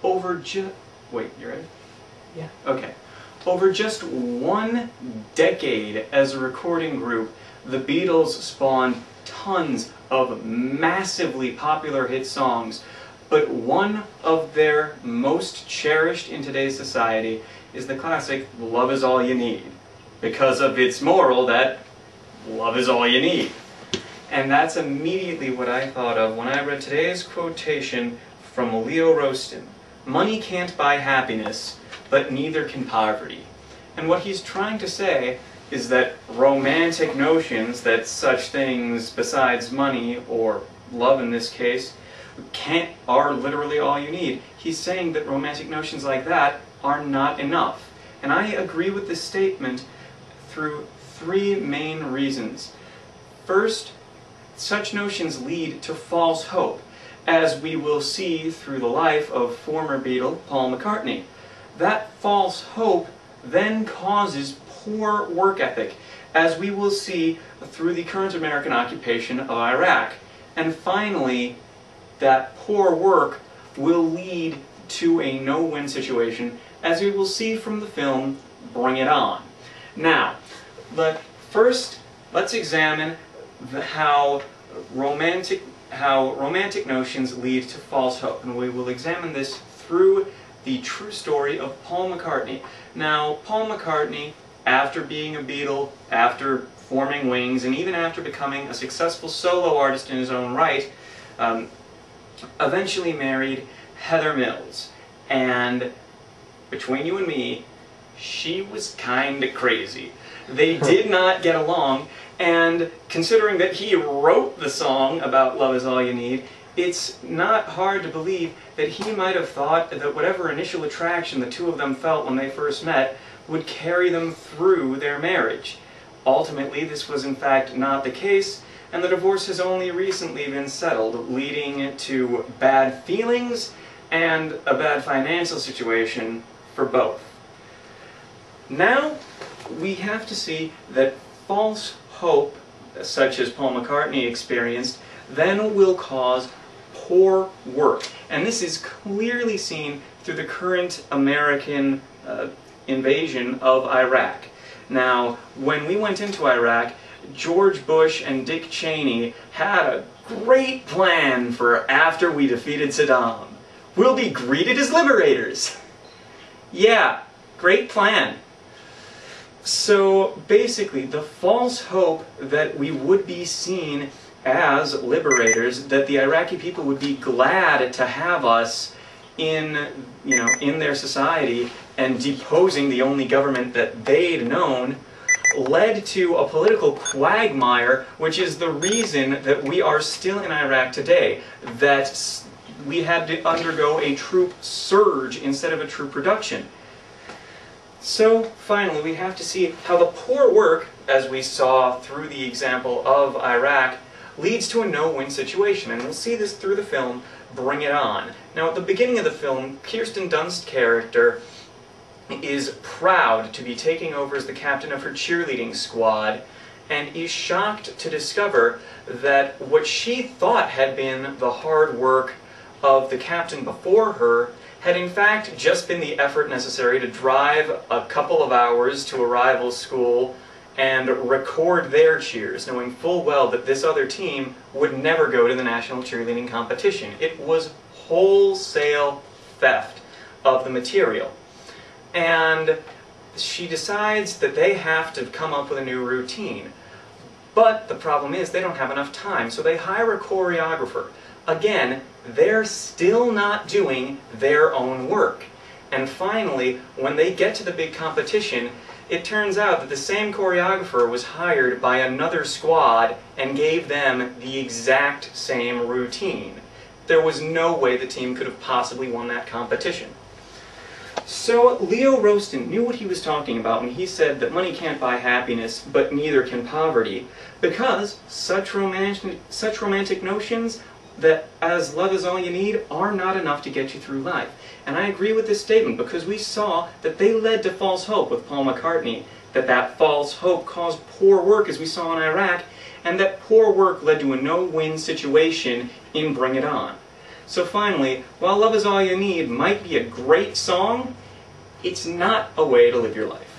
Wait, you ready? Yeah. Okay. Over just one decade as a recording group, the Beatles spawned tons of massively popular hit songs, but one of their most cherished in today's society is the classic Love Is All You Need, because of its moral that love is all you need. And that's immediately what I thought of when I read today's quotation from Leo Roaston. Money can't buy happiness, but neither can poverty. And what he's trying to say is that romantic notions that such things besides money, or love in this case, are literally all you need. He's saying that romantic notions like that are not enough. And I agree with this statement through three main reasons. First, such notions lead to false hope, as we will see through the life of former Beatle Paul McCartney. That false hope then causes poor work ethic, as we will see through the current American occupation of Iraq. And finally, that poor work will lead to a no-win situation, as we will see from the film Bring It On. Now, but first, let's examine how romantic notions lead to false hope, and we will examine this through the true story of Paul McCartney. Now, Paul McCartney, after being a Beatle, after forming Wings, and even after becoming a successful solo artist in his own right, eventually married Heather Mills. And between you and me, she was kinda crazy. They did not get along, and considering that he wrote the song about Love Is All You Need, it's not hard to believe that he might have thought that whatever initial attraction the two of them felt when they first met would carry them through their marriage. Ultimately, this was in fact not the case, and the divorce has only recently been settled, leading to bad feelings and a bad financial situation for both. Now, we have to see that false hope, such as Paul McCartney experienced, then will cause poor work. And this is clearly seen through the current American invasion of Iraq. Now, when we went into Iraq, George Bush and Dick Cheney had a great plan for after we defeated Saddam. We'll be greeted as liberators. Yeah, great plan. So basically, the false hope that we would be seen as liberators, that the Iraqi people would be glad to have us in their society and deposing the only government that they'd known, led to a political quagmire, which is the reason that we are still in Iraq today, that we had to undergo a troop surge instead of a troop reduction. So, finally, we have to see how the poor work, as we saw through the example of Iraq, leads to a no-win situation, and we'll see this through the film Bring It On. Now, at the beginning of the film, Kirsten Dunst's character is proud to be taking over as the captain of her cheerleading squad, and is shocked to discover that what she thought had been the hard work of the captain before her had in fact just been the effort necessary to drive a couple of hours to a rival school and record their cheers, knowing full well that this other team would never go to the national cheerleading competition. It was wholesale theft of the material. And she decides that they have to come up with a new routine. But the problem is they don't have enough time, so they hire a choreographer. Again, they're still not doing their own work. And finally, when they get to the big competition, it turns out that the same choreographer was hired by another squad and gave them the exact same routine. There was no way the team could have possibly won that competition. So Leo Roaston knew what he was talking about when he said that money can't buy happiness, but neither can poverty, because such romantic notions that as love is all you need are not enough to get you through life. And I agree with this statement because we saw that they led to false hope with Paul McCartney, that false hope caused poor work as we saw in Iraq, and that poor work led to a no-win situation in Bring It On. So finally, while Love Is All You Need might be a great song, it's not a way to live your life.